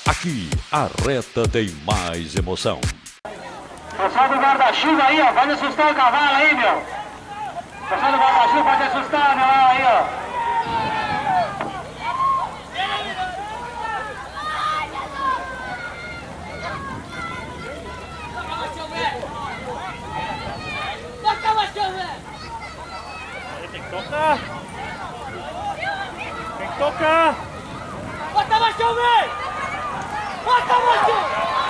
Aqui, a reta tem mais emoção. Pessoal do guarda-chuva aí, ó, pode assustar o cavalo aí, meu. Pessoal do guarda-chuva pode assustar, meu, aí, ó. Tem que tocar! Tem que tocar! Bota mais chover! Bota mais chover!